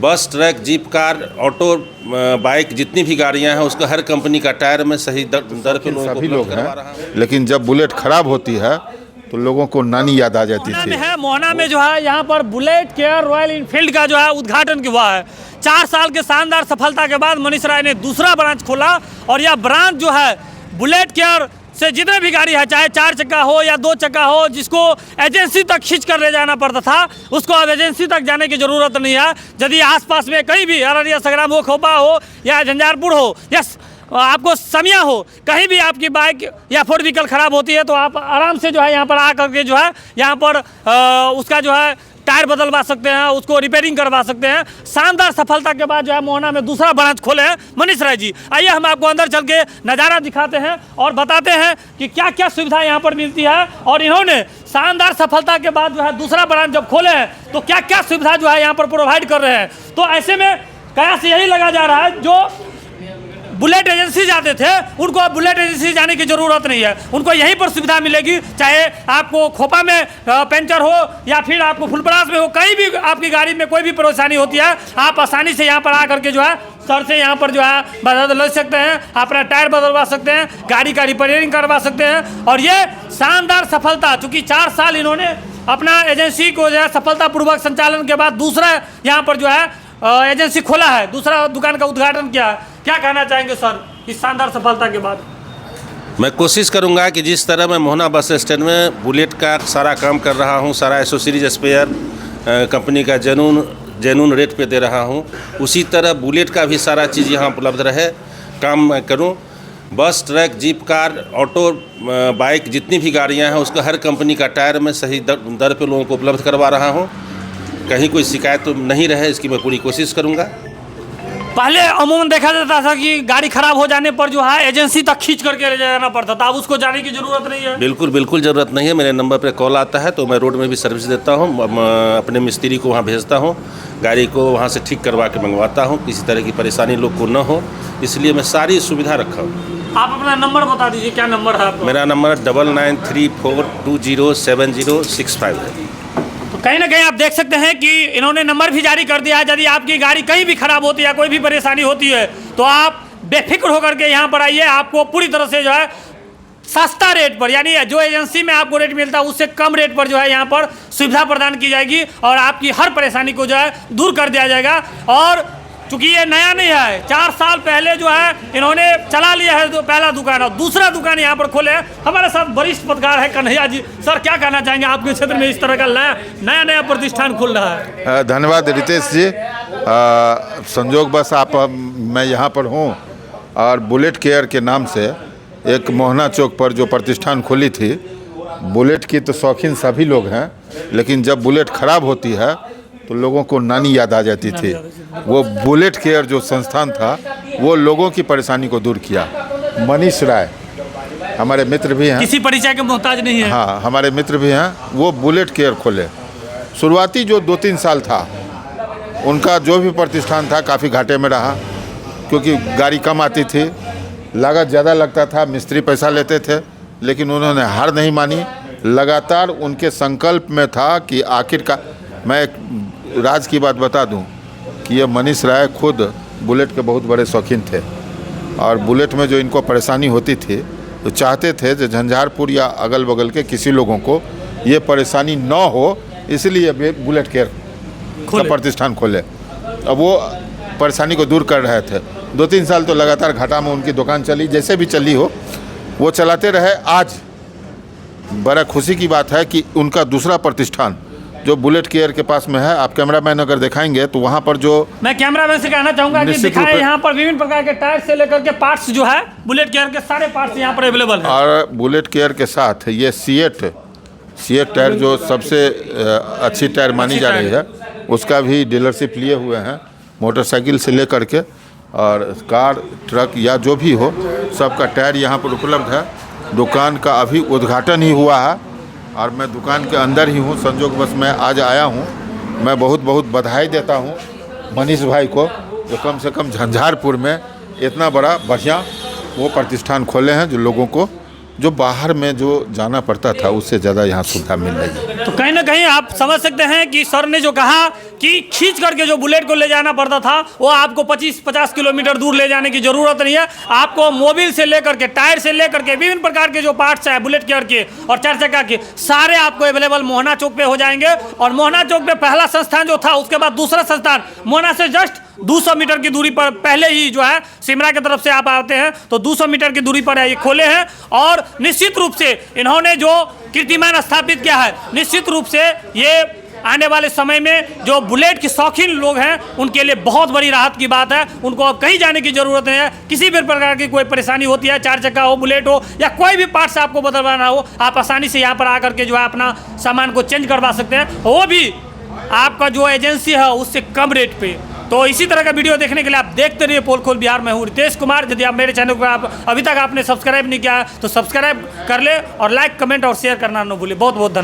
बस, truck, jeep, car, auto, bike, जितनी भी गाड़ियां हैं उसका हर कंपनी का टायर में सही दर पे लोगों को सभी लोग करवा रहा हूं। हैं, लेकिन जब बुलेट खराब होती है तो लोगों को नानी याद आ जाती मोहना में थी। है, मोहना में जो है यहाँ पर बुलेट केयर रॉयल इनफील्ड का जो है उद्घाटन हुआ है। 4 साल के शानदार सफलता के बाद मनीष राय ने दूसरा ब्रांच खोला और यह ब्रांच जो है बुलेट केयर से जितने भी गाड़ी है, चाहे 4 चक्का हो या 2 चक्का हो, जिसको एजेंसी तक खींच कर ले जाना पड़ता था, उसको अब एजेंसी तक जाने की ज़रूरत नहीं है। यदि आसपास में कहीं भी अररिया, संग्राम हो, खोपा हो या झंझारपुर हो या आपको समिया हो, कहीं भी आपकी बाइक या 4 व्हीकल ख़राब होती है तो आप आराम से जो है यहाँ पर आ करके जो है यहाँ पर उसका जो है टायर बदलवा सकते हैं, उसको रिपेयरिंग करवा सकते हैं। शानदार सफलता के बाद जो है मोहना में दूसरा ब्रांच खोले हैं मनीष राय जी। आइए हम आपको अंदर चल के नज़ारा दिखाते हैं और बताते हैं कि क्या क्या सुविधा यहाँ पर मिलती है और इन्होंने शानदार सफलता के बाद जो है दूसरा ब्रांच जब खोले हैं तो क्या क्या सुविधा जो है यहाँ पर प्रोवाइड कर रहे हैं। तो ऐसे में कयास यही लगा जा रहा है, जो बुलेट एजेंसी जाते थे उनको अब बुलेट एजेंसी जाने की ज़रूरत नहीं है, उनको यहीं पर सुविधा मिलेगी। चाहे आपको खोपा में पंचर हो या फिर आपको फुलपरास में हो, कहीं भी आपकी गाड़ी में कोई भी परेशानी होती है, आप आसानी से यहाँ पर आ करके जो है सर से यहाँ पर जो है बदल ले सकते हैं, अपना टायर बदलवा सकते हैं, गाड़ी का रिपेयरिंग करवा सकते हैं। और ये शानदार सफलता, चूँकि 4 साल इन्होंने अपना एजेंसी को जो है सफलतापूर्वक संचालन के बाद दूसरा यहाँ पर जो है एजेंसी खोला है, दूसरा दुकान का उद्घाटन किया है। क्या कहना चाहेंगे सर इस शानदार सफलता के बाद? मैं कोशिश करूंगा कि जिस तरह मैं मोहना बस स्टैंड में बुलेट का सारा काम कर रहा हूं, सारा एसोसीरीज स्पेयर कंपनी का जेनून रेट पे दे रहा हूं, उसी तरह बुलेट का भी सारा चीज़ यहाँ उपलब्ध रहे, काम मैं करूं। बस, truck, jeep, car, auto, bike, जितनी भी गाड़ियां हैं उसका हर कंपनी का टायर में सही दर पे लोगों को उपलब्ध करवा रहा हूं। कहीं कोई शिकायत तो नहीं रहे, इसकी मैं पूरी कोशिश करूंगा। पहले अमूमन देखा जाता था कि गाड़ी खराब हो जाने पर जो है एजेंसी तक खींच करके ले जाना पड़ता था, अब उसको जाने की ज़रूरत नहीं है। बिल्कुल ज़रूरत नहीं है। मेरे नंबर पर कॉल आता है तो मैं रोड में भी सर्विस देता हूँ, अपने मिस्त्री को वहाँ भेजता हूँ, गाड़ी को वहाँ से ठीक करवा के मंगवाता हूँ, किसी तरह की परेशानी लोग को न हो, इसलिए मैं सारी सुविधा रखा हूँ। आप अपना नंबर बता दीजिए, क्या नंबर है आपका? मेरा नंबर 9934207065 है। कहीं ना कहीं आप देख सकते हैं कि इन्होंने नंबर भी जारी कर दिया है। यदि आपकी गाड़ी कहीं भी खराब होती है, कोई भी परेशानी होती है, तो आप बेफिक्र होकर के यहाँ पर आइए। आपको पूरी तरह से जो है सस्ता रेट पर, यानी जो एजेंसी में आपको रेट मिलता है उससे कम रेट पर जो है यहाँ पर सुविधा प्रदान की जाएगी और आपकी हर परेशानी को जो है दूर कर दिया जाएगा। और चूँकि ये नया नहीं है, 4 साल पहले जो है इन्होंने चला लिया है तो पहला दुकान और दूसरा दुकान यहाँ पर खोले हैं। हमारे साथ वरिष्ठ पत्रकार है कन्हैया जी। सर, क्या कहना चाहेंगे, आपके क्षेत्र में इस तरह का नया प्रतिष्ठान खुल रहा है? धन्यवाद रितेश जी। संजोग बस मैं यहाँ पर हूँ और बुलेट केयर के नाम से एक मोहना चौक पर जो प्रतिष्ठान खुली थी, बुलेट की तो शौकीन सभी लोग हैं, लेकिन जब बुलेट खराब होती है तो लोगों को नानी याद आ जाती थी। वो बुलेट केयर जो संस्थान था वो लोगों की परेशानी को दूर किया। मनीष राय हमारे मित्र भी हैं, किसी परिचय के मोहताज नहीं है। हाँ, हमारे मित्र भी हैं, वो बुलेट केयर खोले। शुरुआती जो 2-3 साल था उनका जो भी प्रतिष्ठान था काफ़ी घाटे में रहा, क्योंकि गाड़ी कम आती थी, लागत ज़्यादा लगता था, मिस्त्री पैसा लेते थे, लेकिन उन्होंने हार नहीं मानी। लगातार उनके संकल्प में था कि आखिरकार, मैं एक राज की बात बता दूं कि ये मनीष राय खुद बुलेट के बहुत बड़े शौकीन थे और बुलेट में जो इनको परेशानी होती थी तो चाहते थे कि झंझारपुर या अगल बगल के किसी लोगों को ये परेशानी न हो, इसलिए बुलेट केयर का प्रतिष्ठान खोले। अब वो परेशानी को दूर कर रहे थे। 2-3 साल तो लगातार घाटा में उनकी दुकान चली, जैसे भी चली हो वो चलाते रहे। आज बड़ा खुशी की बात है कि उनका दूसरा प्रतिष्ठान जो बुलेट केयर के पास में है, आप कैमरामैन अगर दिखाएंगे तो वहाँ पर जो, मैं कैमरामैन से कहना चाहूँगा कि दिखाएं, यहाँ पर विभिन्न प्रकार के टायर से लेकर के पार्ट्स जो है बुलेट केयर के सारे पार्ट्स यहाँ पर अवेलेबल है। और बुलेट केयर के साथ ये सीएट टायर जो सबसे अच्छी टायर मानी जा रही है, उसका भी डीलरशिप लिए हुए हैं। मोटरसाइकिल से लेकर के और कार, ट्रक या जो भी हो, सबका टायर यहाँ पर उपलब्ध है। दुकान का अभी उद्घाटन ही हुआ है और मैं दुकान के अंदर ही हूँ। संजोग बस मैं आज आया हूँ। मैं बहुत बहुत बधाई देता हूँ मनीष भाई को, जो कम से कम झंझारपुर में इतना बड़ा बढ़िया वो प्रतिष्ठान खोले हैं, जो लोगों को जो बाहर में जो जाना पड़ता था उससे ज़्यादा यहाँ सुविधा मिल रही है। तो कहीं ना कहीं आप समझ सकते हैं कि सर ने जो कहा कि खींच करके जो बुलेट को ले जाना पड़ता था वो आपको 25-50 किलोमीटर दूर ले जाने की ज़रूरत नहीं है। आपको मोबिल से लेकर के, टायर से लेकर के, विभिन्न प्रकार के जो पार्ट्स हैं बुलेट केयर के और 4 चक्का के, सारे आपको अवेलेबल मोहना चौक पे हो जाएंगे। और मोहना चौक पे पहला संस्थान जो था, उसके बाद दूसरा संस्थान मोहना से जस्ट 200 मीटर की दूरी पर, पहले ही जो है सिमरा की तरफ से आप आते हैं तो 200 मीटर की दूरी पर ये खोले हैं। और निश्चित रूप से इन्होंने जो कीर्तिमान स्थापित किया है, निश्चित रूप से ये आने वाले समय में जो बुलेट के शौकीन लोग हैं उनके लिए बहुत बड़ी राहत की बात है। उनको अब कहीं जाने की ज़रूरत नहीं है। किसी भी प्रकार की कोई परेशानी होती है, 4 चक्का हो, बुलेट हो या कोई भी पार्ट्स आपको बदलवाना हो, आप आसानी से यहाँ पर आकर के जो है अपना सामान को चेंज करवा सकते हैं, वो भी आपका जो एजेंसी है उससे कम रेट पे। तो इसी तरह का वीडियो देखने के लिए आप देखते रहिए पोलखोल बिहार। मैं हूँ रितेश कुमार। यदि आप मेरे चैनल को अभी तक आपने सब्सक्राइब नहीं किया है तो सब्सक्राइब कर ले और लाइक, कमेंट और शेयर करना न भूलिए। बहुत बहुत धन्यवाद।